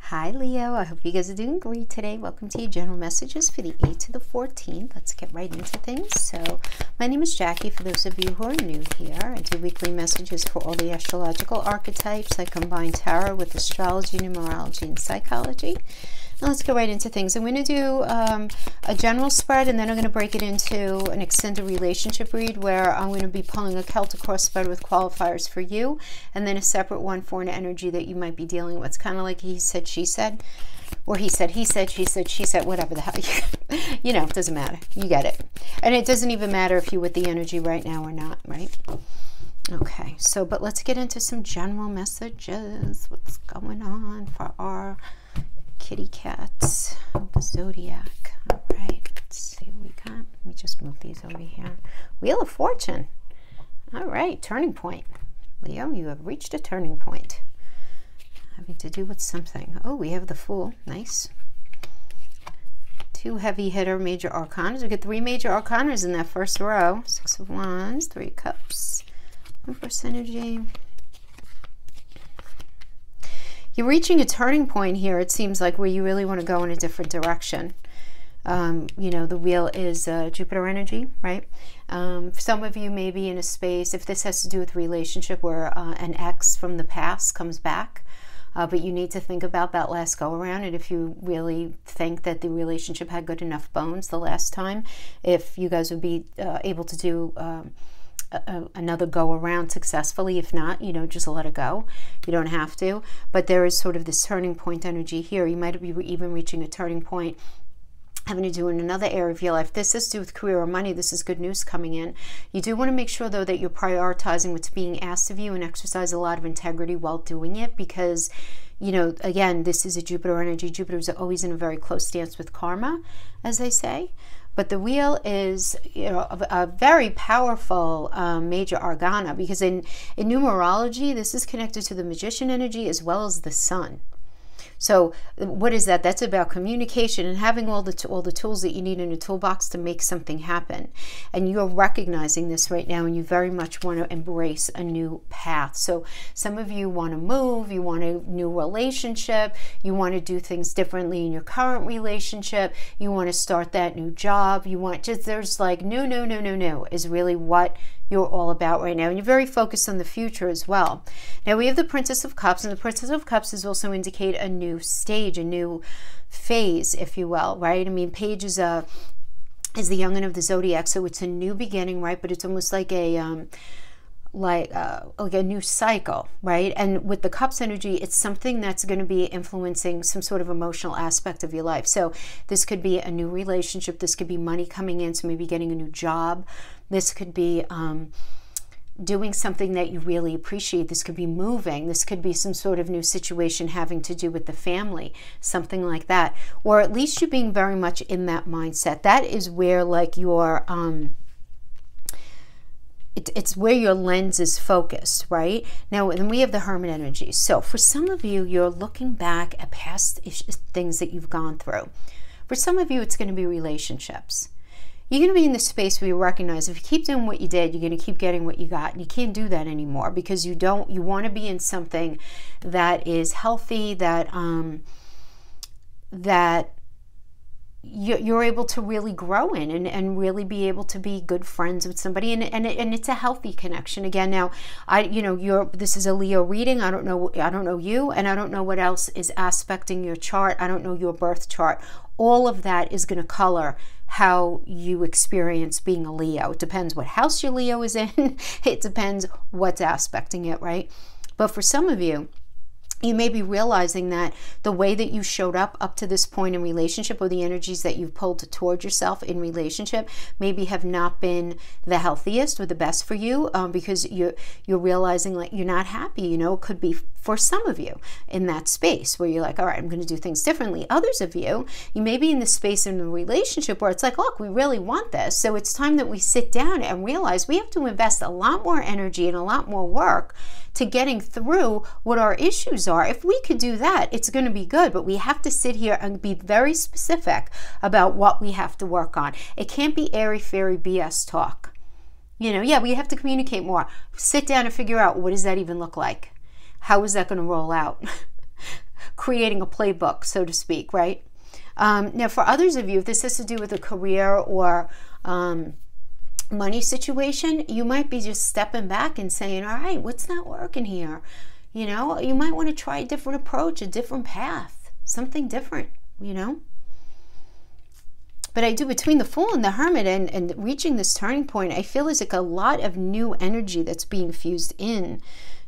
Hi Leo, I hope you guys are doing great today. Welcome to your general messages for the 8th to the 14th. Let's get right into things. So my name is Jackie. For those of you who are new here, I do weekly messages for all the astrological archetypes. I combine tarot with astrology, numerology, and psychology. Now let's go right into things. I'm going to do a general spread, and then I'm going to break it into an extended relationship read where I'm going to be pulling a Celtic cross spread with qualifiers for you, and then a separate one for an energy that you might be dealing with. It's kind of like he said, she said, or he said, she said, whatever the hell. You know, it doesn't matter. You get it. And it doesn't even matter if you're with the energy right now or not, right? Okay, so, but let's get into some general messages. What's going on for our kitty cats of the zodiac? All right, let's see what we got. Let me just move these over here. Wheel of Fortune. All right, turning point. Leo, you have reached a turning point. Having to do with something. Oh, we have the Fool. Nice. Two heavy hitter major arcanas. We get three major arcanas in that first row. Six of Wands, Three Cups, Empress energy. You're reaching a turning point here, it seems like, where you really want to go in a different direction. You know, the wheel is Jupiter energy, right? Some of you may be in a space, if this has to do with relationship, where an ex from the past comes back. But you need to think about that last go around, and if you really think that the relationship had good enough bones the last time, if you guys would be able to do another go around successfully. If not, you know, just let it go. You don't have to. But there is sort of this turning point energy here. You might be even reaching a turning point having to do in another area of your life. This has to do with career or money. This is good news coming in. You do want to make sure, though, that you're prioritizing what's being asked of you and exercise a lot of integrity while doing it, because, you know, again, this is a Jupiter energy. Jupiter is always in a very close stance with karma, as they say. But the wheel is, you know, a very powerful major arcana, because in numerology, this is connected to the magician energy as well as the sun. So what is that? That's about communication and having all the tools that you need in a toolbox to make something happen. And you're recognizing this right now, and you very much want to embrace a new path. So some of you want to move, you want a new relationship, you want to do things differently in your current relationship, you want to start that new job, you want just, there's like no is really what you're all about right now, and you're very focused on the future as well. Now we have the Princess of Cups, and the Princess of Cups is also indicate a new stage, a new phase, if you will, right? I mean, Page is the youngin of the zodiac, so it's a new beginning, right? But it's almost like a new cycle, right? And with the Cups energy, it's something that's going to be influencing some sort of emotional aspect of your life. So this could be a new relationship, this could be money coming in, so maybe getting a new job, this could be doing something that you really appreciate, this could be moving, this could be some sort of new situation having to do with the family, something like that. Or at least you being very much in that mindset. That is where, like, your it's where your lens is focused, right? Now, and we have the Hermit energy. So for some of you, you're looking back at past things that you've gone through. For some of you, it's going to be relationships. You're going to be in the space where you recognize if you keep doing what you did, you're going to keep getting what you got. And you can't do that anymore, because you want to be in something that is healthy, that you're able to really grow in, and really be able to be good friends with somebody, and it's a healthy connection. Again, now this is a Leo reading. I don't know you, and I don't know what else is aspecting your chart. I don't know your birth chart. All of that is going to color how you experience being a Leo. It depends what house your Leo is in. It depends what's aspecting it, right? But for some of you, you may be realizing that the way that you showed up to this point in relationship, or the energies that you've pulled toward yourself in relationship, maybe have not been the healthiest or the best for you, because you're realizing, like, you're not happy. You know, it could be for some of you in that space where you're like, all right, I'm going to do things differently. Others of you, you may be in the space in a relationship where it's like, look, we really want this. So it's time that we sit down and realize we have to invest a lot more energy and a lot more work to getting through what our issues are. If we could do that, it's going to be good, but we have to sit here and be very specific about what we have to work on. It can't be airy-fairy BS talk. You know, yeah, we have to communicate more. Sit down and figure out, what does that even look like? How is that going to roll out? creating a playbook, so to speak, right? Now, for others of you, if this has to do with a career or money situation, you might be just stepping back and saying, all right, what's not working here? You know, you might want to try a different approach, a different path, something different, you know? But I do, between the Fool and the Hermit and reaching this turning point, I feel there's like a lot of new energy that's being fused in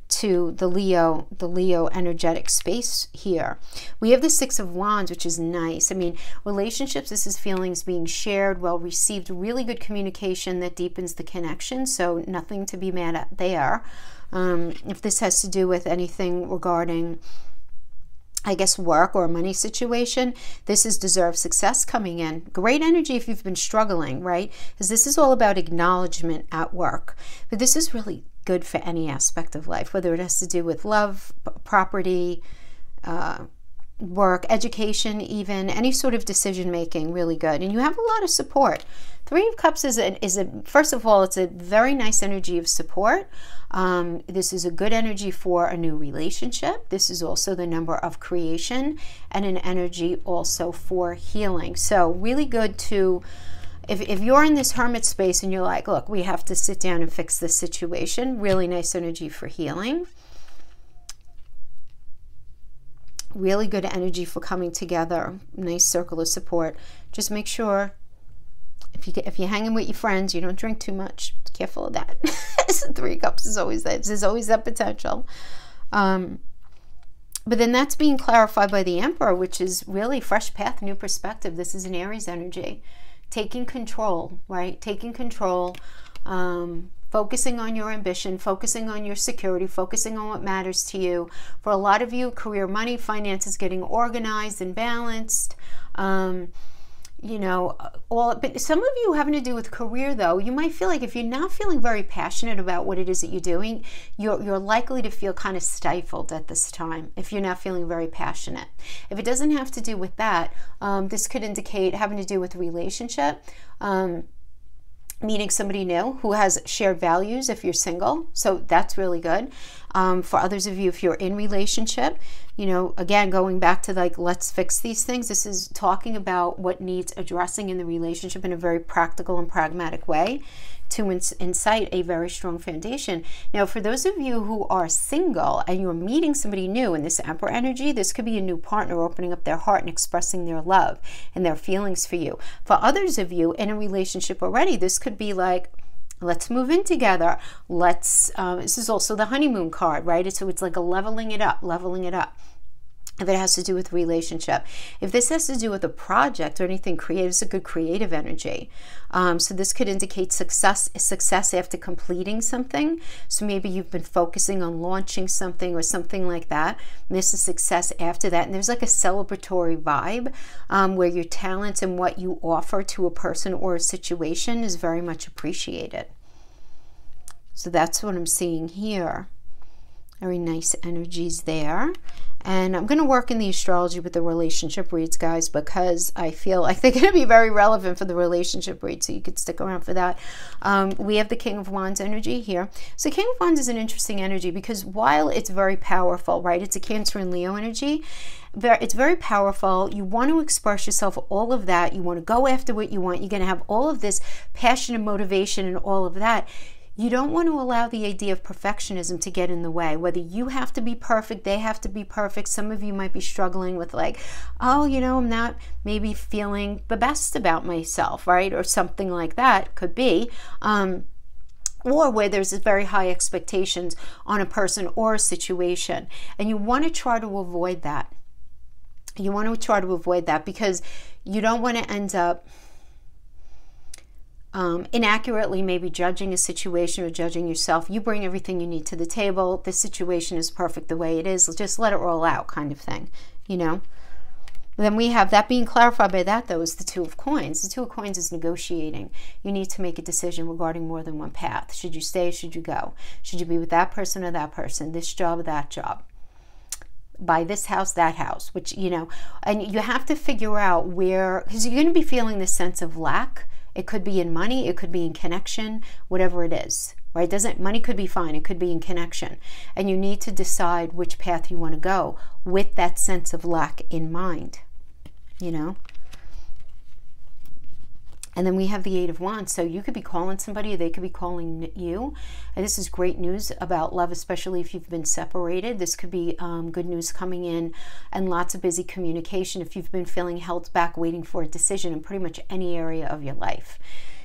to the Leo energetic space here. We have the Six of Wands, which is nice. I mean, relationships, this is feelings being shared, well received, really good communication that deepens the connection. So nothing to be mad at there. If this has to do with anything regarding, I guess, work or a money situation, this is deserved success coming in. Great energy if you've been struggling, right? Because this is all about acknowledgement at work. But this is really good for any aspect of life, whether it has to do with love, property, work, education, even any sort of decision making, really good. And you have a lot of support. Three of Cups is first of all, it's a very nice energy of support. This is a good energy for a new relationship. This is also the number of creation and an energy also for healing. So really good to, if you're in this hermit space and you're like, look, we have to sit down and fix this situation, really nice energy for healing. Really good energy for coming together. Nice circle of support. Just make sure if you're hanging with your friends, you don't drink too much. Careful of that. Three of Cups is always that. There's always that potential. But then that's being clarified by the Emperor, which is really fresh path, new perspective. This is an Aries energy. Taking control, right? Taking control. Focusing on your ambition, focusing on your security, focusing on what matters to you. For a lot of you, career, money, finances, getting organized and balanced. You know, but some of you having to do with career, though, you might feel like if you're not feeling very passionate about what it is that you're doing, you're likely to feel kind of stifled at this time if you're not feeling very passionate. If it doesn't have to do with that, this could indicate having to do with relationship, meeting somebody new who has shared values if you're single. So that's really good. For others of you, if you're in relationship, you know, again, going back to like, let's fix these things. This is talking about what needs addressing in the relationship in a very practical and pragmatic way to incite a very strong foundation. Now, for those of you who are single and you're meeting somebody new in this Emperor energy, this could be a new partner opening up their heart and expressing their love and their feelings for you. For others of you in a relationship already, this could be like, let's move in together. Let's, this is also the honeymoon card, right? So it's like a leveling it up, leveling it up. If it has to do with relationship. If this has to do with a project or anything creative, it's a good creative energy. So this could indicate success after completing something. So maybe you've been focusing on launching something or something like that. And this is success after that. And there's like a celebratory vibe where your talents and what you offer to a person or a situation is very much appreciated. So that's what I'm seeing here. Very nice energies there. And I'm going to work in the astrology with the relationship reads, guys, because I feel like they're going to be very relevant for the relationship read, so you could stick around for that. We have the King of Wands energy here. So King of Wands is an interesting energy because while it's very powerful, right, it's a Cancer and Leo energy, it's very powerful. You want to express yourself, all of that. You want to go after what you want. You're going to have all of this passion and motivation and all of that. You don't want to allow the idea of perfectionism to get in the way. Whether you have to be perfect, they have to be perfect. Some of you might be struggling with like, oh, you know, I'm not maybe feeling the best about myself, right? Or something like that could be. Or where there's very high expectations on a person or a situation. And you want to try to avoid that. You want to try to avoid that because you don't want to end up inaccurately maybe judging a situation or judging yourself. You bring everything you need to the table. This situation is perfect the way it is. Just let it roll out kind of thing, you know. Then we have that being clarified by that, though, is the Two of Coins. The Two of Coins is negotiating. You need to make a decision regarding more than one path. Should you stay? Should you go? Should you be with that person or that person? This job or that job? Buy this house, that house, which, you know, and you have to figure out where, because you're going to be feeling this sense of lack. It could be in money, it could be in connection, whatever it is, right? Money could be fine. It could be in connection. And you need to decide which path you want to go with that sense of lack in mind, you know? And then we have the Eight of Wands. So you could be calling somebody, or they could be calling you. And this is great news about love, especially if you've been separated. This could be good news coming in, and lots of busy communication if you've been feeling held back, waiting for a decision in pretty much any area of your life.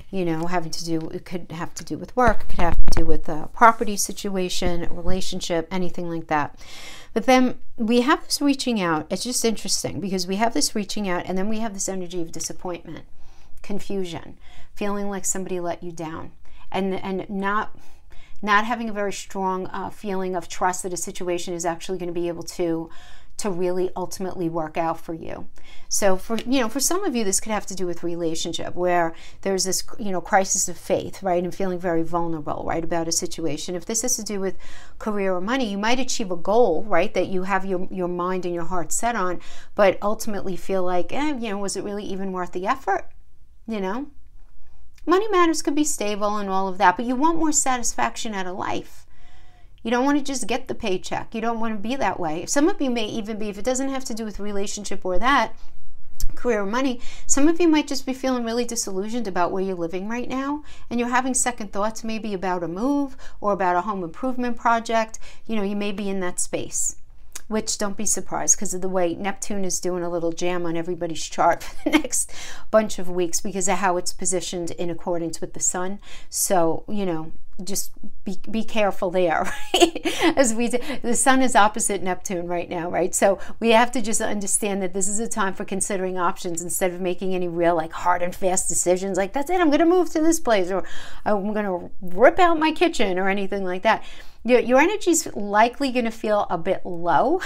You know, it could have to do with work, it could have to do with a property situation, a relationship, anything like that. But then we have this reaching out. It's just interesting because we have this reaching out, and then we have this energy of disappointment, confusion, feeling like somebody let you down, and not having a very strong feeling of trust that a situation is actually going to be able to really ultimately work out for you. So for some of you, this could have to do with relationship, where there's this, crisis of faith, right? And feeling very vulnerable, right, about a situation. If this has to do with career or money, you might achieve a goal, right, that you have your mind and your heart set on, but ultimately feel like, was it really even worth the effort? Money matters could be stable and all of that, but you want more satisfaction out of life. You don't want to just get the paycheck. You don't want to be that way. Some of you may even be, if it doesn't have to do with relationship or that, career or money, some of you might just be feeling really disillusioned about where you're living right now, and you're having second thoughts maybe about a move or about a home improvement project. You may be in that space. Which, don't be surprised, because of the way Neptune is doing a little jam on everybody's chart for the next bunch of weeks, because of how it's positioned in accordance with the sun. So, just be careful there, right? The sun is opposite Neptune right now, right? So we have to just understand that this is a time for considering options instead of making any real hard and fast decisions like, that's it, I'm going to move to this place, or I'm going to rip out my kitchen, or anything like that. Your energy is likely going to feel a bit low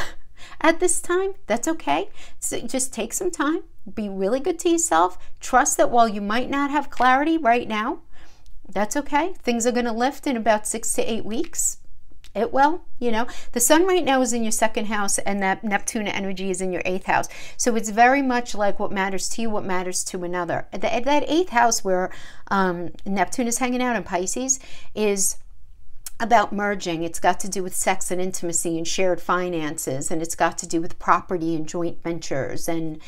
at this time. That's okay. So just take some time. Be really good to yourself. Trust that while you might not have clarity right now, that's okay. Things are going to lift in about 6 to 8 weeks. It will. The sun right now is in your second house, and that Neptune energy is in your 8th house. So it's very much like what matters to you, what matters to another. That 8th house where Neptune is hanging out in Pisces is about merging. It's got to do with sex and intimacy and shared finances, and it's got to do with property and joint ventures and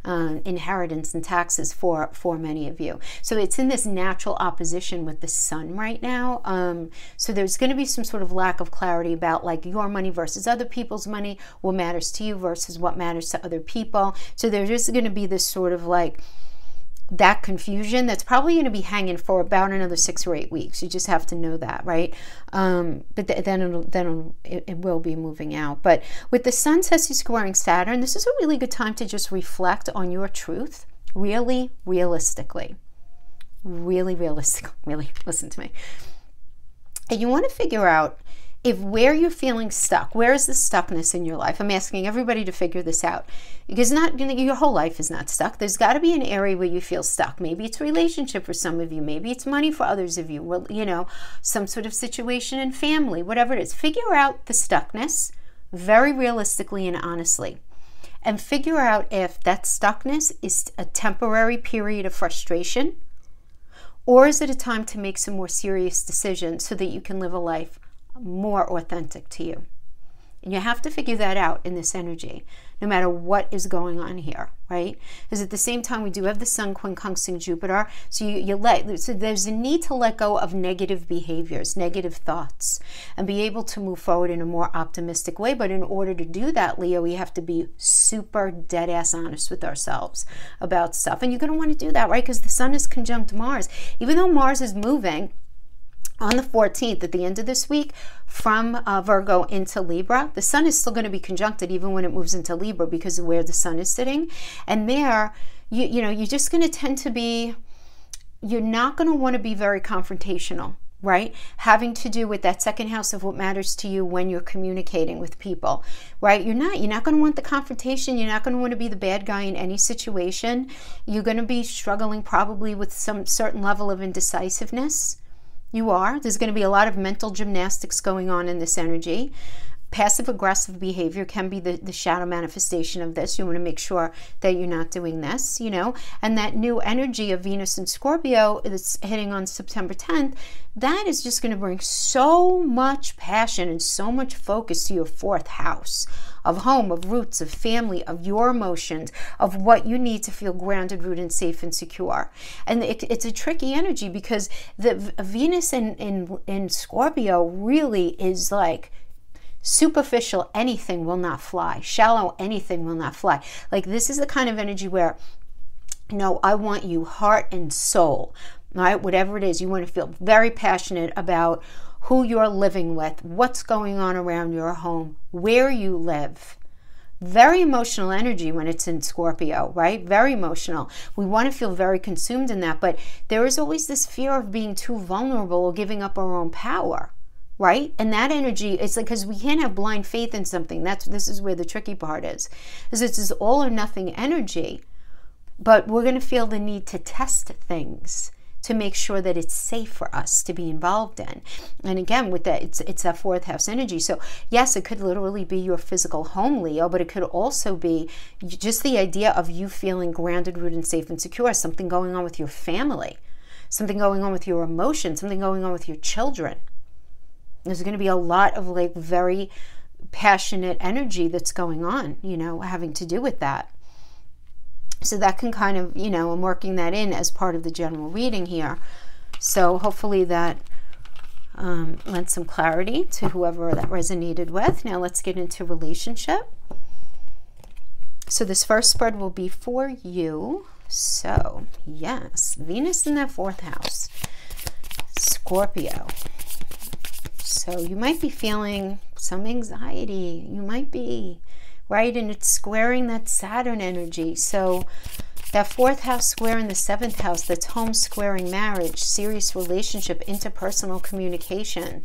inheritance and taxes for many of you. So it's in this natural opposition with the sun right now. So there's going to be some sort of lack of clarity about your money versus other people's money, what matters to you versus what matters to other people. So there's just going to be this sort of that confusion that's probably going to be hanging for about another 6 or 8 weeks. You just have to know that, right? But then it will be moving out. But with the sun squaring Saturn, this is a really good time to just reflect on your truth, really realistically. Really listen to me. And you want to figure out if where you're feeling stuck, where is the stuckness in your life? I'm asking everybody to figure this out, because your whole life is not stuck. There's got to be an area where you feel stuck. Maybe it's a relationship for some of you. Maybe it's money for others of you. Well, some sort of situation in family, whatever it is. Figure out the stuckness very realistically and honestly, and figure out if that stuckness is a temporary period of frustration, or is it a time to make some more serious decisions so that you can live a life more authentic to you. And you have to figure that out in this energy, no matter what is going on here, right? Because at the same time, we do have the sun quincunxing Jupiter. So so there's a need to let go of negative behaviors, negative thoughts, and be able to move forward in a more optimistic way. But in order to do that, Leo, we have to be super dead ass honest with ourselves about stuff. And you're going to want to do that, right? Because the sun is conjunct Mars. Even though Mars is moving on the 14th, at the end of this week, from Virgo into Libra, the sun is still going to be conjuncted even when it moves into Libra, because of where the sun is sitting. And there, you're just going to tend to be, you're not going to want to be very confrontational, right? Having to do with that second house of what matters to you when you're communicating with people, right? You're not going to want the confrontation. You're not going to want to be the bad guy in any situation. You're going to be struggling probably with some certain level of indecisiveness. You are. There's going to be a lot of mental gymnastics going on in this energy. Passive aggressive behavior can be the shadow manifestation of this. You want to make sure that you're not doing this, you know. And that new energy of Venus and Scorpio that's hitting on September 10th, that is just going to bring so much passion and so much focus to your 4th house of home, of roots, of family, of your emotions, of what you need to feel grounded, rooted, and safe and secure. And it's a tricky energy because the Venus in Scorpio really is like superficial, anything will not fly. Shallow, anything will not fly. Like, this is the kind of energy where, no, I want you heart and soul, right? Whatever it is, you want to feel very passionate about who you're living with, what's going on around your home, where you live. Very emotional energy when it's in Scorpio, right? Very emotional. We want to feel very consumed in that, but there is always this fear of being too vulnerable or giving up our own power. Right? And that energy, it's like, because we can't have blind faith in something. This is where the tricky part is it's this all or nothing energy, but we're going to feel the need to test things to make sure that it's safe for us to be involved in. And again, with that, it's that 4th house energy. So yes, it could literally be your physical home, Leo, but it could also be just the idea of you feeling grounded, rooted, and safe and secure. Something going on with your family, something going on with your emotions, something going on with your children. There's going to be a lot of like very passionate energy that's going on, you know, having to do with that. So that can kind of, you know, I'm working that in as part of the general reading here. So hopefully that lent some clarity to whoever that resonated with. Now let's get into relationship. So this first spread will be for you. So yes, Venus in that 4th house, Scorpio. So you might be feeling some anxiety. You might be, right? And it's squaring that Saturn energy. So that 4th house square in the 7th house, that's home squaring marriage, serious relationship, interpersonal communication.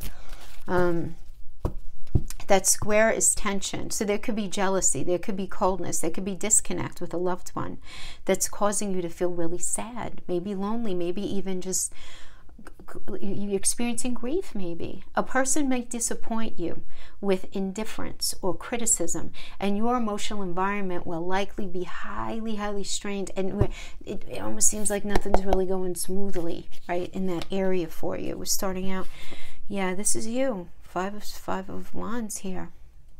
That square is tension. So there could be jealousy, there could be coldness, there could be disconnect with a loved one that's causing you to feel really sad, maybe lonely, maybe even just you're experiencing grief. Maybe a person might disappoint you with indifference or criticism, and your emotional environment will likely be highly strained, and it almost seems like nothing's really going smoothly, right, in that area for you. We're starting out, yeah, this is you. Five of Wands here.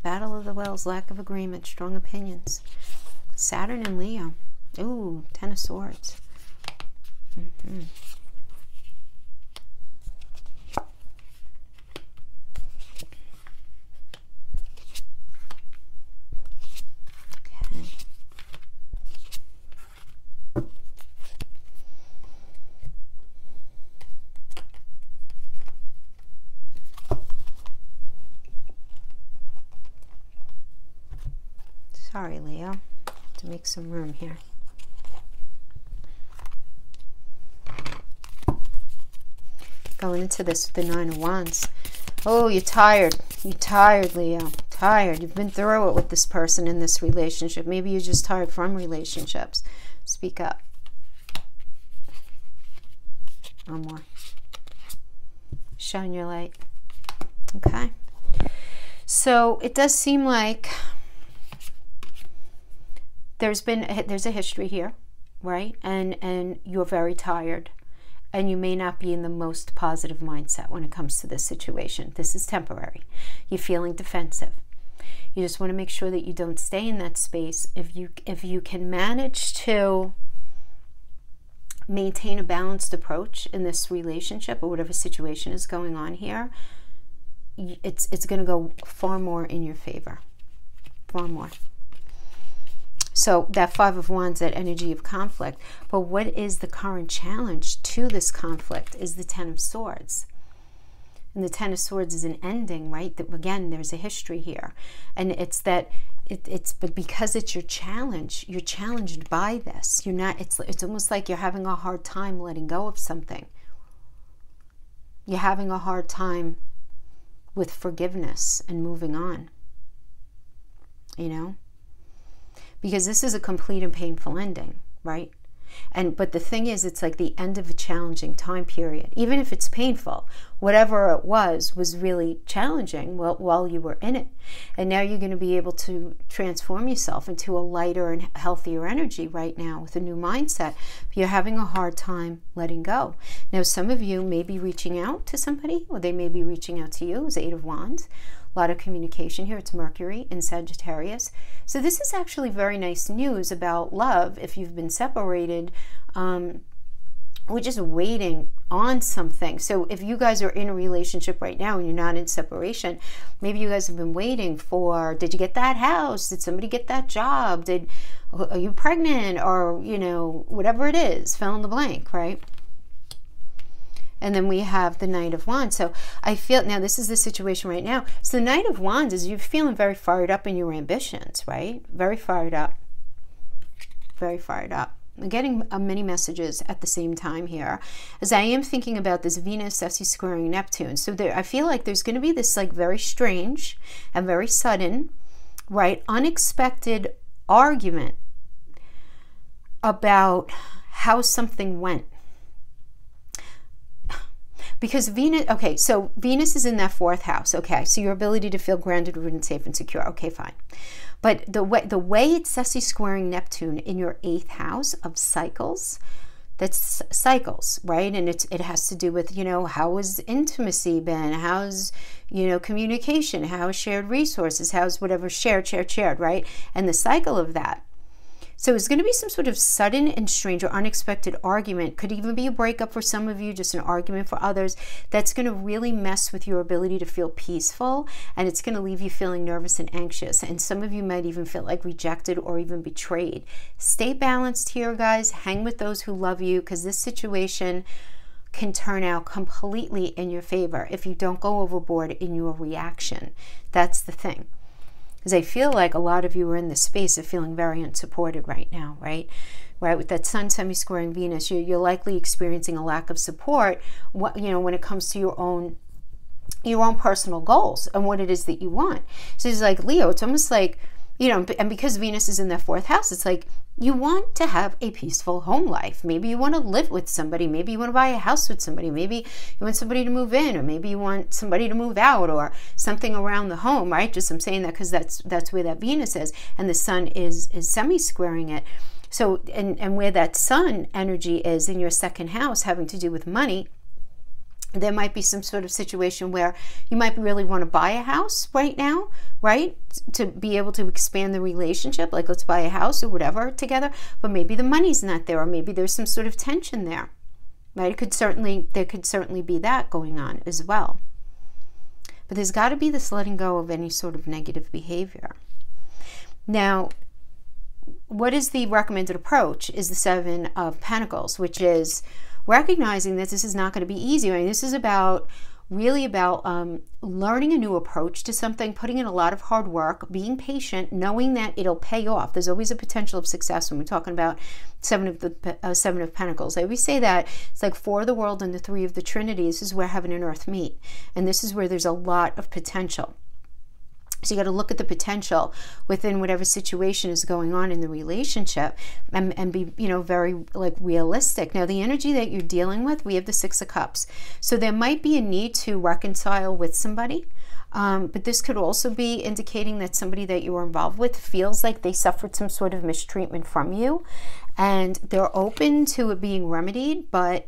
Battle of the Wells, lack of agreement, strong opinions. Saturn and Leo. Ooh, 10 of Swords. Okay. Sorry, Leo, to make some room here. Going into this with the 9 of Wands. Oh, you're tired. You're tired, Leo. Tired. You've been through it with this person in this relationship. Maybe you're just tired from relationships. Speak up. One more. Shine your light. Okay. So it does seem like there's a history here, right? And you're very tired, and you may not be in the most positive mindset when it comes to this situation. This is temporary. You're feeling defensive. You just want to make sure that you don't stay in that space. If you can manage to maintain a balanced approach in this relationship or whatever situation is going on here, it's going to go far more in your favor. Far more. So that 5 of Wands, that energy of conflict. But what is the current challenge to this conflict is the 10 of Swords. And the 10 of Swords is an ending, right? That, again, there's a history here. And it's that, but because it's your challenge, you're challenged by this. You're not, it's almost like you're having a hard time letting go of something. You're having a hard time with forgiveness and moving on. You know? Because this is a complete and painful ending, right? But the thing is, it's like the end of a challenging time period. Even if it's painful, whatever it was really challenging while you were in it. And now you're going to be able to transform yourself into a lighter and healthier energy right now with a new mindset. But you're having a hard time letting go. Now, some of you may be reaching out to somebody, or they may be reaching out to you. It's Eight of Wands. A lot of communication here. It's Mercury in Sagittarius. So this is actually very nice news about love. If you've been separated, we're just waiting on something. So if you guys are in a relationship right now and you're not in separation, maybe you guys have been waiting for, did you get that house? Did somebody get that job? Are you pregnant? Or, you know, whatever it is, fill in the blank, right? And then we have the Knight of Wands. So I feel, now this is the situation right now. So the Knight of Wands is you're feeling very fired up in your ambitions, right? Very fired up. Very fired up. I'm getting many messages at the same time here, as I am thinking about this Venus Sessi squaring Neptune. So I feel like there's going to be this like very strange and very sudden, right, unexpected argument about how something went. Because Venus, okay, so Venus is in that 4th house, okay, so your ability to feel grounded, rooted, safe, and secure, okay, fine. But the way it's Sessi squaring Neptune in your 8th house of cycles, that's cycles, right? And it has to do with, you know, how has intimacy been? How's, you know, communication? How's shared resources? How's whatever shared, right? And the cycle of that. So it's going to be some sort of sudden and strange or unexpected argument. Could even be a breakup for some of you, just an argument for others. That's going to really mess with your ability to feel peaceful, and it's going to leave you feeling nervous and anxious. And some of you might even feel like rejected or even betrayed. Stay balanced here, guys. Hang with those who love you, because this situation can turn out completely in your favor if you don't go overboard in your reaction. That's the thing. Because I feel like a lot of you are in this space of feeling very unsupported right now, right? With that Sun semi-squaring Venus, you're likely experiencing a lack of support, you know, when it comes to your own personal goals and what it is that you want. So it's like, Leo, it's almost like, you know, and because Venus is in that 4th house, it's like you want to have a peaceful home life. Maybe you want to live with somebody. Maybe you want to buy a house with somebody. Maybe you want somebody to move in, or maybe you want somebody to move out, or something around the home, right? Just I'm saying that because that's where that Venus is, and the Sun is semi-squaring it. So, and where that Sun energy is in your 2nd house, having to do with money, there might be some sort of situation where you might really want to buy a house right now, right? To be able to expand the relationship, like let's buy a house or whatever together, but maybe the money's not there, or maybe there's some sort of tension there, right? There could certainly be that going on as well. But there's got to be this letting go of any sort of negative behavior. Now, what is the recommended approach is the 7 of Pentacles, which is recognizing that this is not going to be easy. I mean, this is really about learning a new approach to something, putting in a lot of hard work, being patient, knowing that it'll pay off. There's always a potential of success when we're talking about 7 of Pentacles. I always say that it's like 4 of the world and the 3 of the Trinity. This is where heaven and earth meet, and this is where there's a lot of potential. So you got to look at the potential within whatever situation is going on in the relationship, and be, you know, very like realistic. Now, the energy that you're dealing with, we have the 6 of Cups. So there might be a need to reconcile with somebody. But this could also be indicating that somebody that you were involved with feels like they suffered some sort of mistreatment from you, and they're open to it being remedied, but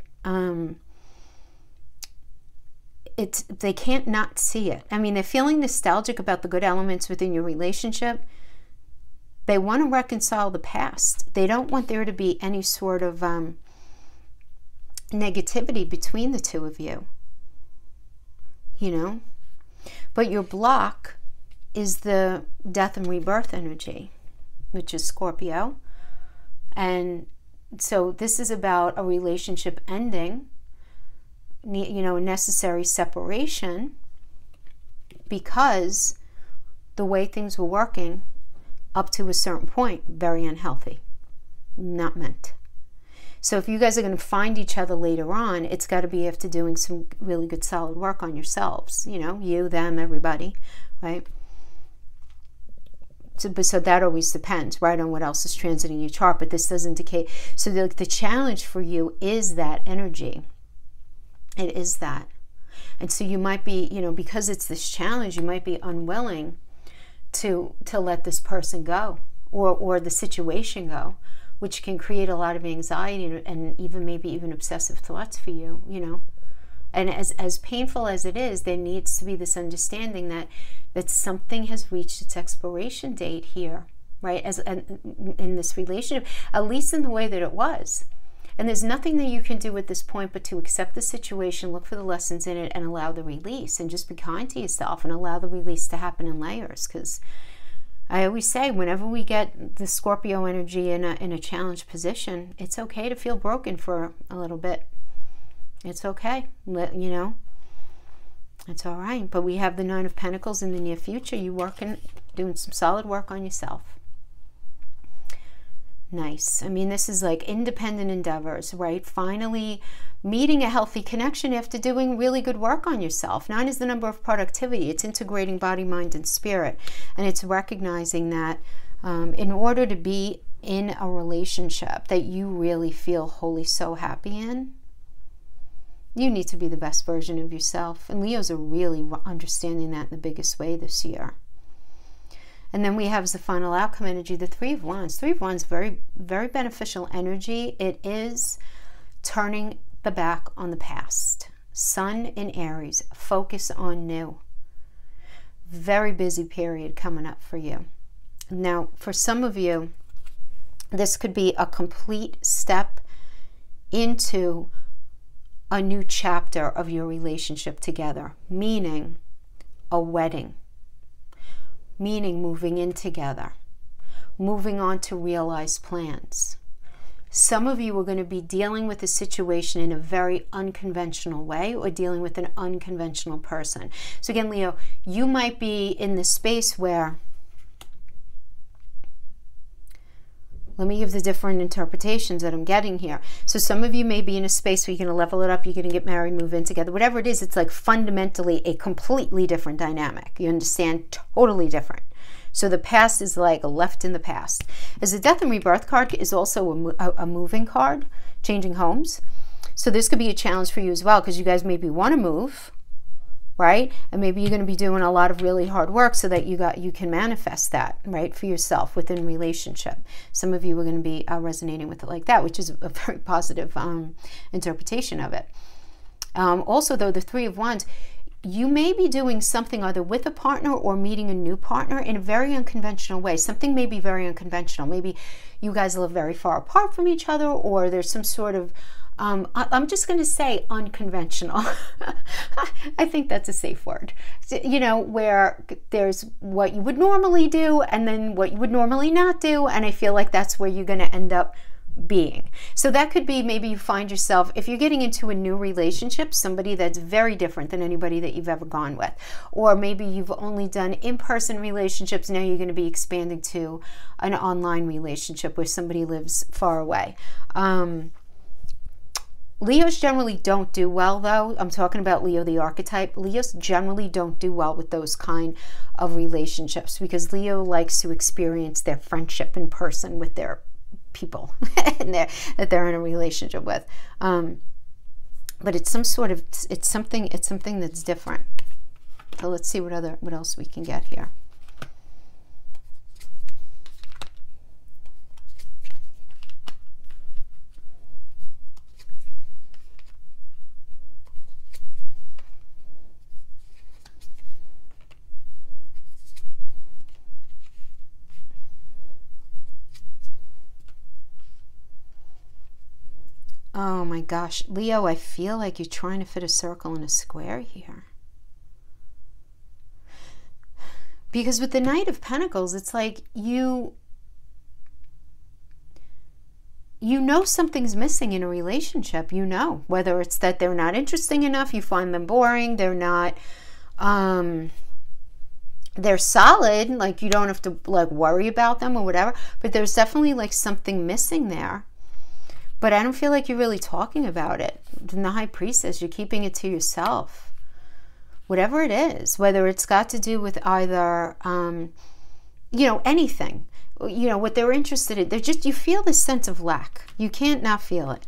they can't not see it. I mean, they're feeling nostalgic about the good elements within your relationship. They want to reconcile the past. They don't want there to be any sort of negativity between the two of you, you know. But your block is the death and rebirth energy, which is Scorpio. And so this is about a relationship ending, you know, necessary separation, because the way things were working up to a certain point, very unhealthy, not meant. So if you guys are going to find each other later on, it's got to be after doing some really good solid work on yourselves, you know, you, them, everybody, right? So that always depends, right, on what else is transiting your chart, but this does indicate. So the challenge for you is that energy. It is that. And so you might be, you know, because it's this challenge, you might be unwilling to let this person go, or the situation go, which can create a lot of anxiety and even maybe even obsessive thoughts for you, you know. And as painful as it is, there needs to be this understanding that something has reached its expiration date here, right? In this relationship, at least in the way that it was. And there's nothing that you can do at this point but to accept the situation, look for the lessons in it, and allow the release, and just be kind to yourself and allow the release to happen in layers. Because I always say, whenever we get the Scorpio energy in a challenged position, it's okay to feel broken for a little bit. It's okay, you know, it's all right. But we have the Nine of Pentacles in the near future. You doing some solid work on yourself. Nice. I mean, this is like independent endeavors, right? Finally meeting a healthy connection after doing really good work on yourself. 9 is the number of productivity. It's integrating body, mind, and spirit. And it's recognizing that in order to be in a relationship that you really feel wholly so happy in, you need to be the best version of yourself. And Leos are really understanding that in the biggest way this year. And then we have as the final outcome energy, the Three of Wands. Three of Wands, very, very beneficial energy. It is turning the back on the past. Sun in Aries, focus on new. Very busy period coming up for you. Now, for some of you, this could be a complete step into a new chapter of your relationship together, meaning a wedding. Meaning moving in together, moving on to realize plans. Some of you are going to be dealing with a situation in a very unconventional way, or dealing with an unconventional person. So again, Leo, you might be in the space where, let me give the different interpretations that I'm getting here. So some of you may be in a space where you're going to level it up, you're going to get married, move in together. Whatever it is, it's like fundamentally a completely different dynamic. You understand? Totally different. So the past is like left in the past. As the Death and Rebirth card is also a moving card, changing homes. So this could be a challenge for you as well, because you guys maybe want to move, right? And maybe you're going to be doing a lot of really hard work so that you can manifest that, right, for yourself within relationship. Some of you are going to be resonating with it like that, which is a very positive interpretation of it. Also, though, the Three of Wands, you may be doing something either with a partner or meeting a new partner in a very unconventional way. Something may be very unconventional. Maybe you guys live very far apart from each other, or there's some sort of I'm just going to say unconventional. I think that's a safe word. You know, where there's what you would normally do and then what you would normally not do. And I feel like that's where you're going to end up being. So that could be, maybe you find yourself, if you're getting into a new relationship, somebody that's very different than anybody that you've ever gone with. Or maybe you've only done in-person relationships. Now you're going to be expanding to an online relationship where somebody lives far away. Leos generally don't do well, though. I'm talking about Leo, the archetype. Leos generally don't do well with those kind of relationships, because Leo likes to experience their friendship in person with their people that they're in a relationship with. But it's some sort of, it's something that's different. So let's see what else we can get here. Oh my gosh, Leo, I feel like you're trying to fit a circle in a square here. Because with the Knight of Pentacles, it's like you know something's missing in a relationship. You know, whether it's that they're not interesting enough, you find them boring, they're not, they're solid, like you don't have to like worry about them or whatever, but there's definitely like something missing there. But I don't feel like you're really talking about it. In the High Priestess, you're keeping it to yourself. Whatever it is, whether it's got to do with either you know, anything, you know, what they're interested in. They're just, you feel this sense of lack. You can't not feel it.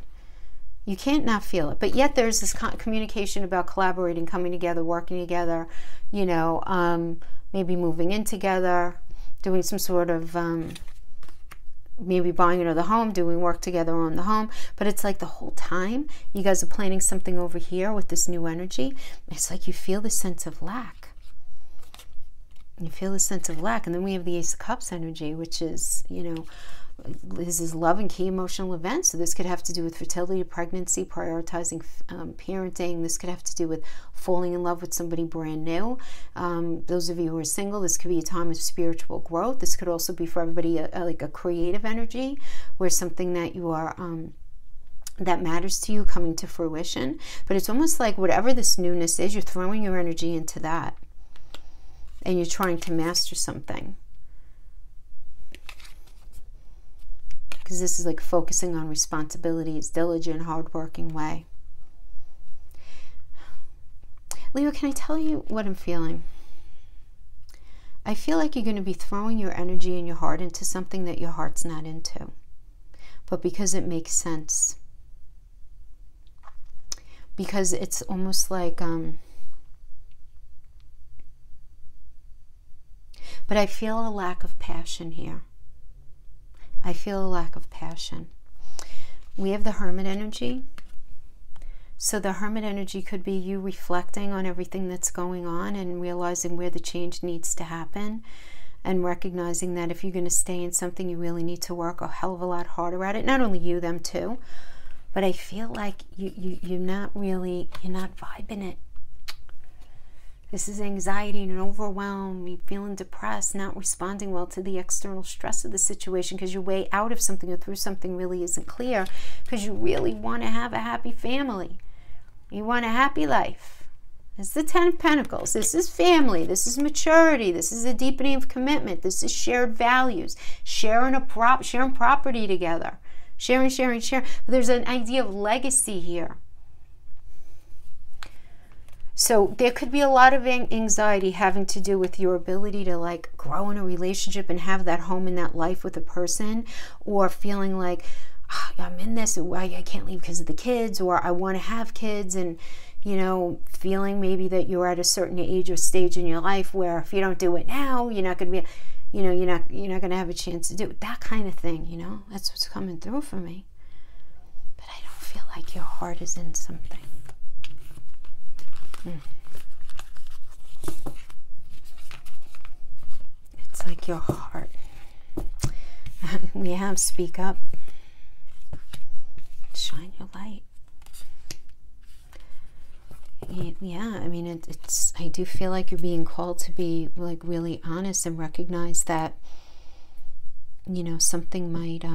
You can't not feel it. But yet there's this communication about collaborating, coming together, working together, you know, maybe moving in together, doing some sort of, maybe buying another home, doing work together on the home. But it's like the whole time you guys are planning something over here with this new energy. It's like you feel this sense of lack. You feel this sense of lack. And then we have the Ace of Cups energy, which is, you know, this is love and key emotional events. So this could have to do with fertility, pregnancy, prioritizing parenting. This could have to do with falling in love with somebody brand new. Those of you who are single, this could be a time of spiritual growth. This could also be for everybody like a creative energy, where something that you are that matters to you coming to fruition. But it's almost like whatever this newness is, you're throwing your energy into that, and you're trying to master something. Because this is like focusing on responsibilities, diligent, hardworking way. Leo, can I tell you what I'm feeling? I feel like you're going to be throwing your energy and your heart into something that your heart's not into. But because it makes sense. Because it's almost like, but I feel a lack of passion here. I feel a lack of passion. We have the Hermit energy. So the Hermit energy could be you reflecting on everything that's going on and realizing where the change needs to happen, and recognizing that if you're going to stay in something, you really need to work a hell of a lot harder at it. Not only you, them too. But I feel like you're not vibing it. This is anxiety and overwhelm, you feeling depressed, not responding well to the external stress of the situation because your way out of something or through something really isn't clear, because you really want to have a happy family. You want a happy life. This is the Ten of Pentacles. This is family. This is maturity. This is a deepening of commitment. This is shared values, sharing property together, sharing. But there's an idea of legacy here. So there could be a lot of anxiety having to do with your ability to like grow in a relationship and have that home and that life with a person, or feeling like, oh, I'm in this, I can't leave because of the kids, or I want to have kids, and you know, feeling maybe that you're at a certain age or stage in your life where if you don't do it now, you're not going to be, you know, you're not going to have a chance to do it. That kind of thing, you know, that's what's coming through for me. But I don't feel like your heart is in something. It's like your heart. We have speak up. Shine your light. Yeah, I mean, it's. I do feel like you're being called to be like really honest and recognize that, you know, something might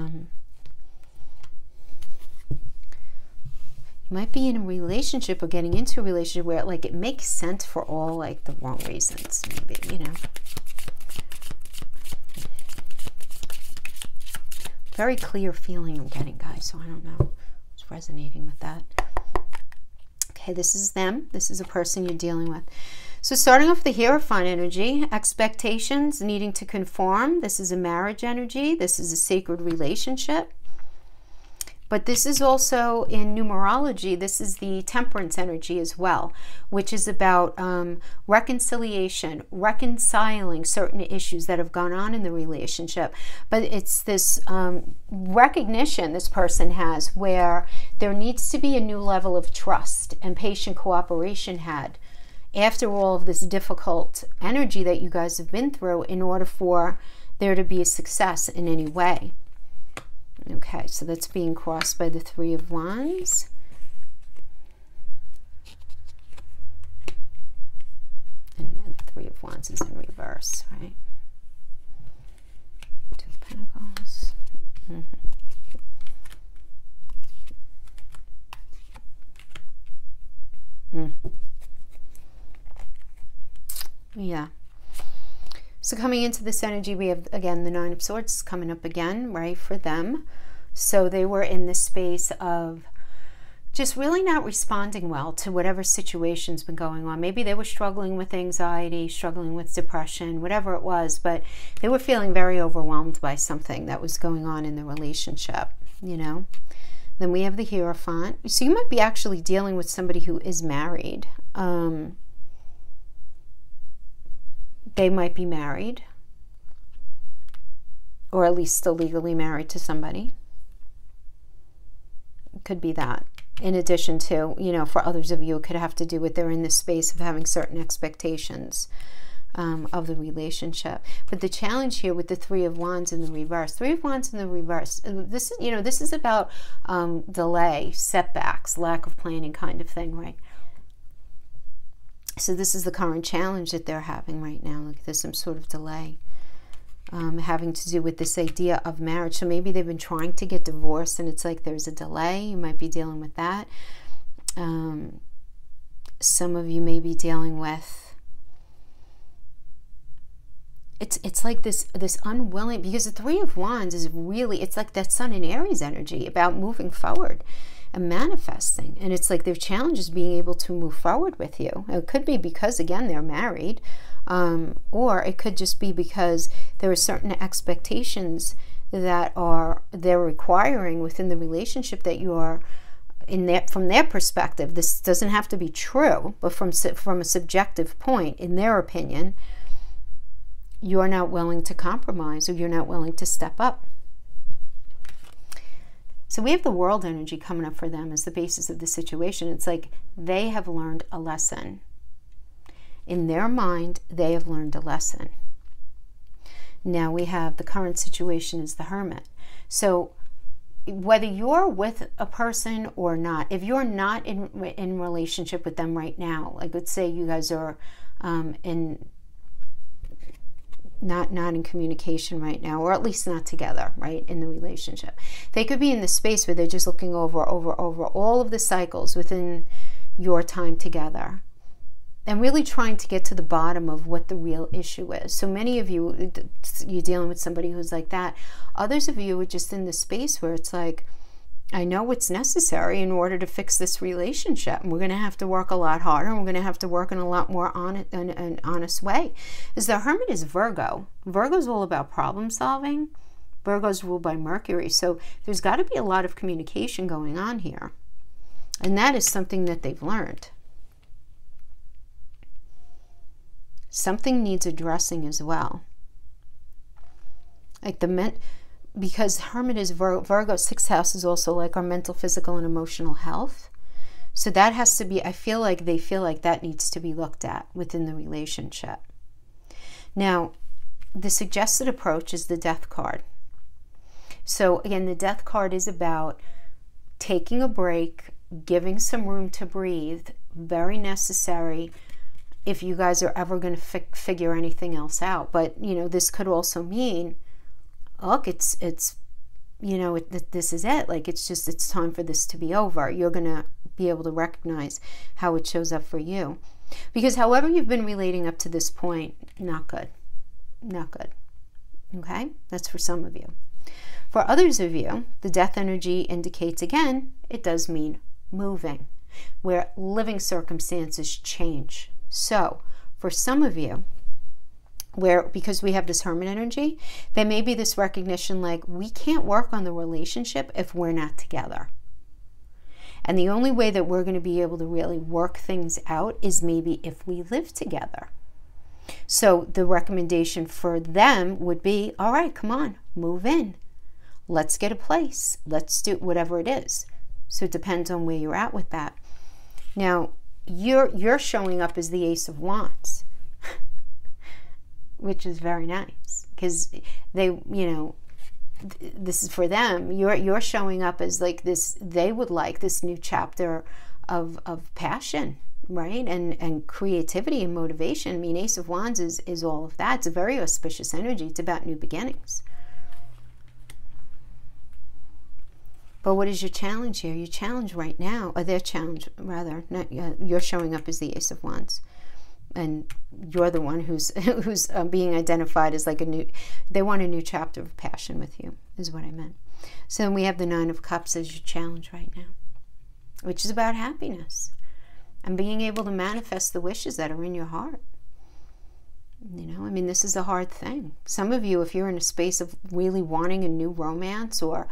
you might be in a relationship or getting into a relationship where like it makes sense for all like the wrong reasons, maybe, you know. Very clear feeling I'm getting, guys, so I don't know. It's resonating with that. Okay, this is them. This is a person you're dealing with. So starting off the Hierophant energy, expectations, needing to conform. This is a marriage energy. This is a sacred relationship. But this is also, in numerology, this is the Temperance energy as well, which is about reconciliation, reconciling certain issues that have gone on in the relationship. But it's this recognition this person has where there needs to be a new level of trust and patient cooperation had after all of this difficult energy that you guys have been through in order for there to be a success in any way. Okay, so that's being crossed by the Three of Wands. And then the Three of Wands is in reverse, right? Two of Pentacles. Yeah. So coming into this energy, we have, again, the Nine of Swords coming up again, right, for them. So they were in this space of just really not responding well to whatever situation's been going on. Maybe they were struggling with anxiety, struggling with depression, whatever it was, but they were feeling very overwhelmed by something that was going on in the relationship, you know. Then we have the Hierophant. So you might be actually dealing with somebody who is married. They might be married, or at least still legally married to somebody. It could be that. In addition to, you know, for others of you, it could have to do with they're in this space of having certain expectations of the relationship. But the challenge here with the Three of Wands in the reverse, Three of Wands in the reverse, this is, you know, this is about delay, setbacks, lack of planning kind of thing, right? So this is the current challenge that they're having right now. Like there's some sort of delay having to do with this idea of marriage. So maybe they've been trying to get divorced and it's like there's a delay. You might be dealing with that. Some of you may be dealing with, it's like this unwilling, because the Three of Wands is really, it's like that Sun and Aries energy about moving forward and manifesting. And it's like their challenge is being able to move forward with you. It could be because, again, they're married, or it could just be because there are certain expectations that they're requiring within the relationship that you are from their perspective. This doesn't have to be true, but from a subjective point, in their opinion, you're not willing to compromise, or you're not willing to step up. So we have the World energy coming up for them as the basis of the situation. It's like they have learned a lesson. In their mind, they have learned a lesson. Now we have the current situation is the Hermit. So whether you're with a person or not, if you're not in relationship with them right now, like let's say you guys are not in communication right now, or at least not together, right, in the relationship. They could be in the space where they're just looking over all of the cycles within your time together and really trying to get to the bottom of what the real issue is. So many of you, you're dealing with somebody who's like that. Others of you are just in the space where it's like, I know what's necessary in order to fix this relationship, and we're going to have to work a lot harder, and we're going to have to work in a lot more an honest way. As the Hermit is Virgo. Virgo's all about problem solving. Virgo's ruled by Mercury. So there's got to be a lot of communication going on here. And that is something that they've learned. Something needs addressing as well. Like because Hermit is Virgo, 6th house is also like our mental, physical, and emotional health. So that has to be, I feel like they feel like that needs to be looked at within the relationship. Now, the suggested approach is the Death card. So again, the Death card is about taking a break, giving some room to breathe, very necessary if you guys are ever going to figure anything else out. But, you know, this could also mean, look, it's you know, this is it. Like, it's time for this to be over. You're going to be able to recognize how it shows up for you. Because however you've been relating up to this point, not good. Not good. Okay? That's for some of you. For others of you, the Death energy indicates, again, it does mean moving, where living circumstances change. So, for some of you, because we have this Hermit energy, there may be this recognition like, we can't work on the relationship if we're not together. And the only way that we're going to be able to really work things out is maybe if we live together. So the recommendation for them would be, all right, come on, move in. Let's get a place. Let's do whatever it is. So it depends on where you're at with that. Now, you're showing up as the Ace of Wands, which is very nice, because they, you know, this is for them. You're showing up as like this, they would like this new chapter of passion, right? And creativity and motivation. I mean, Ace of Wands is all of that. It's a very auspicious energy. It's about new beginnings. But what is your challenge here? Your challenge right now, or their challenge rather, you're showing up as the Ace of Wands. And you're the one who's being identified as like they want a new chapter of passion with you, is what I meant. So then we have the Nine of Cups as your challenge right now. which is about happiness and being able to manifest the wishes that are in your heart. You know, I mean, this is a hard thing. Some of you, if you're in a space of really wanting a new romance, or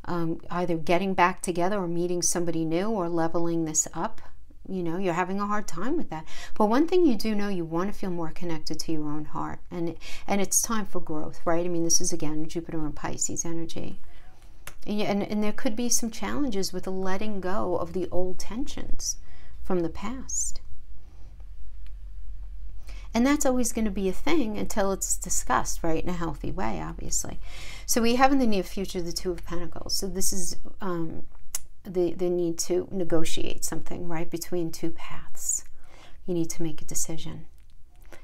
either getting back together or meeting somebody new or leveling this up, you know, you're having a hard time with that. But one thing you do know, you want to feel more connected to your own heart. And it's time for growth, right? I mean, this is, again, Jupiter and Pisces energy. And there could be some challenges with letting go of the old tensions from the past. And that's always going to be a thing until it's discussed, right, in a healthy way, obviously. So we have in the near future the Two of Pentacles. So this is the need to negotiate something, right, between two paths. You need to make a decision.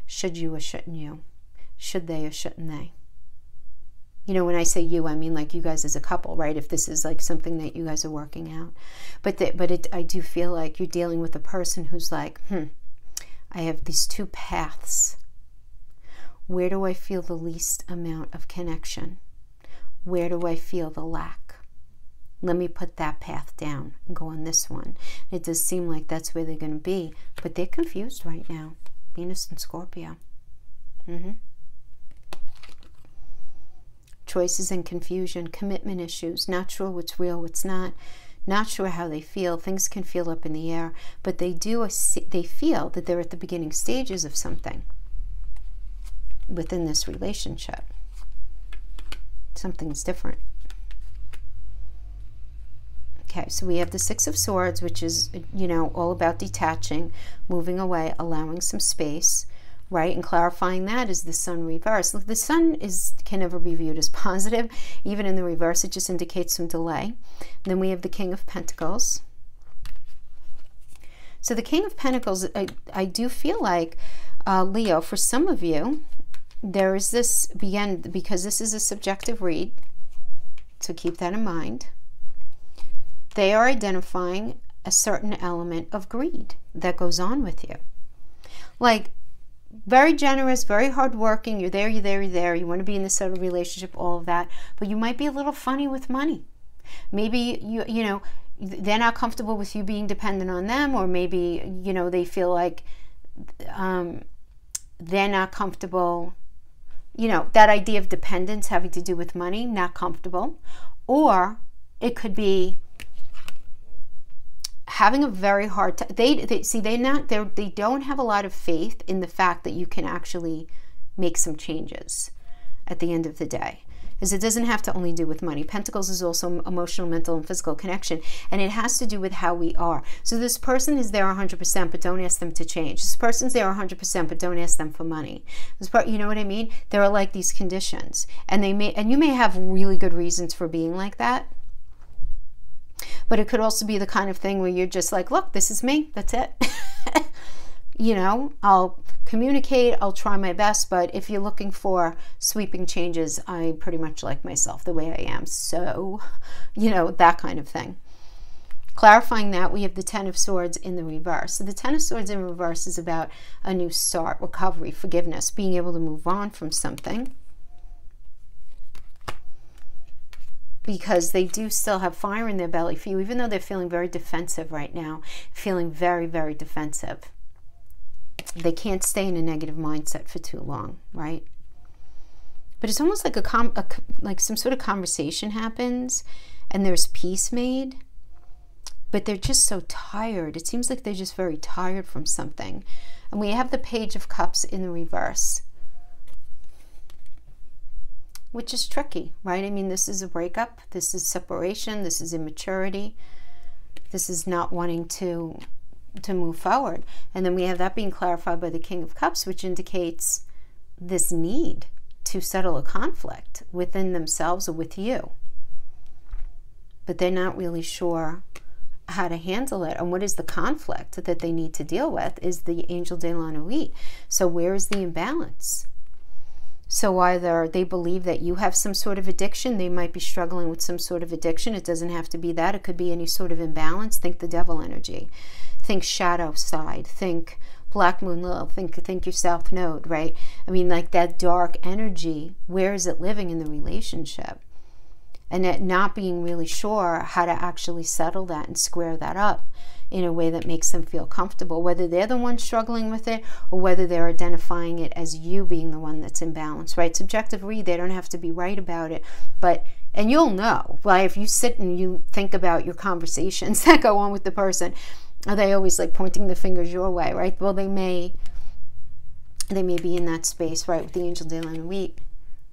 Should you or shouldn't you? Should they or shouldn't they? You know, when I say you, I mean like you guys as a couple, right? If this is like something that you guys are working out. I do feel like you're dealing with a person who's like, I have these two paths. Where do I feel the least amount of connection? Where do I feel the lack? Let me put that path down and go on this one. It does seem like that's where they're going to be, but they're confused right now. Venus and Scorpio. Choices and confusion, commitment issues, not sure what's real, what's not sure how they feel. Things can feel up in the air, but they feel that they're at the beginning stages of something within this relationship. Something's different. Okay, so we have the Six of Swords, which is, you know, all about detaching, moving away, allowing some space, right? And clarifying that is the Sun reverse. Look, the Sun can never be viewed as positive. Even in the reverse, it just indicates some delay. And then we have the King of Pentacles. So the King of Pentacles, I do feel like, Leo, for some of you, there is this, because this is a subjective read, so keep that in mind. They are identifying a certain element of greed that goes on with you. Like, very generous, very hardworking, you're there, you want to be in this sort of relationship, all of that, but you might be a little funny with money. Maybe, you know, they're not comfortable with you being dependent on them, or maybe, you know, they feel like they're not comfortable, you know, that idea of dependence having to do with money, not comfortable. Or it could be having a very hard time. They don't have a lot of faith in the fact that you can actually make some changes at the end of the day, because it doesn't have to only do with money. Pentacles is also emotional, mental, and physical connection, and it has to do with how we are. So this person is there 100%, but don't ask them to change. This person's there 100%, but don't ask them for money. You know what I mean? There are like these conditions, and you may have really good reasons for being like that. But it could also be the kind of thing where you're just like, look, this is me, that's it. You know, I'll communicate, I'll try my best, but if you're looking for sweeping changes, I pretty much like myself the way I am. So, you know, that kind of thing. Clarifying that, we have the Ten of Swords in the reverse. So the Ten of Swords in reverse is about a new start, recovery, forgiveness, being able to move on from something. Because they do still have fire in their belly for you, even though they're feeling very defensive right now, feeling very, very defensive. They can't stay in a negative mindset for too long, right? But it's almost like like some sort of conversation happens and there's peace made, but they're just so tired. It seems like they're just very tired from something. And we have the Page of Cups in the reverse, which is tricky, right? I mean, this is a breakup, this is separation, this is immaturity, this is not wanting to move forward. And then we have that being clarified by the King of Cups, which indicates this need to settle a conflict within themselves or with you. But they're not really sure how to handle it. And what is the conflict that they need to deal with is the Angel de la Nuit. So where is the imbalance? So either they believe that you have some sort of addiction, they might be struggling with some sort of addiction. It doesn't have to be that. It could be any sort of imbalance. Think the devil energy. Think shadow side. Think Black Moon Lilith. Think your South Node, right? I mean, like that dark energy, where is it living in the relationship? and it not being really sure how to actually settle that and square that up in a way that makes them feel comfortable, whether they're the one struggling with it or whether they're identifying it as you being the one that's imbalanced, right? Subjective read, they don't have to be right about it, but, and you'll know, like if you sit and you think about your conversations that go on with the person, are they always like pointing the fingers your way, right? Well, they may be in that space, right, with the angel de la nuit,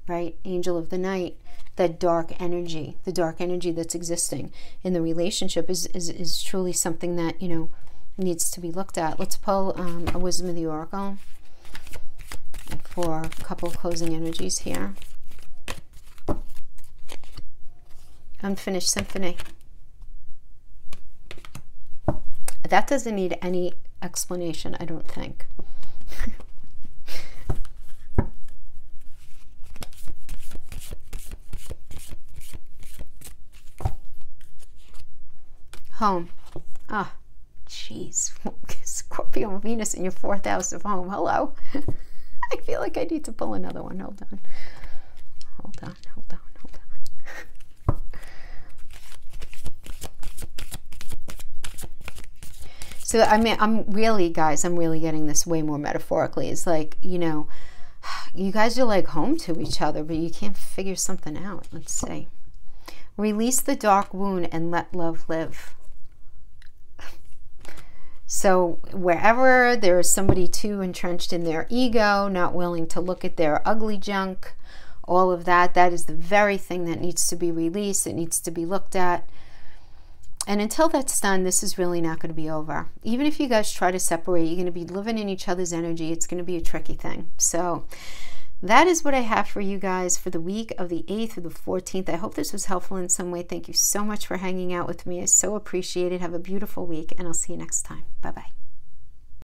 right? Angel of the night. That dark energy, the dark energy that's existing in the relationship is truly something that, you know, needs to be looked at. Let's pull a Wisdom of the Oracle for a couple of closing energies here. Unfinished Symphony. That doesn't need any explanation, I don't think. Home. Ah, oh, jeez. Scorpio Venus in your 4th house of home. Hello. I feel like I need to pull another one. Hold on. Hold on, hold on, hold on. So, I mean, I'm really getting this way more metaphorically. It's like, you know, you guys are like home to each other, but you can't figure something out. Let's see. Release the dark wound and let love live. So wherever there is somebody too entrenched in their ego, not willing to look at their ugly junk, all of that, that is the very thing that needs to be released. It needs to be looked at. And until that's done, this is really not going to be over. Even if you guys try to separate, you're going to be living in each other's energy. It's going to be a tricky thing. So that is what I have for you guys for the week of the 8th through the 14th. I hope this was helpful in some way. Thank you so much for hanging out with me. I so appreciate it. Have a beautiful week, and I'll see you next time. Bye-bye.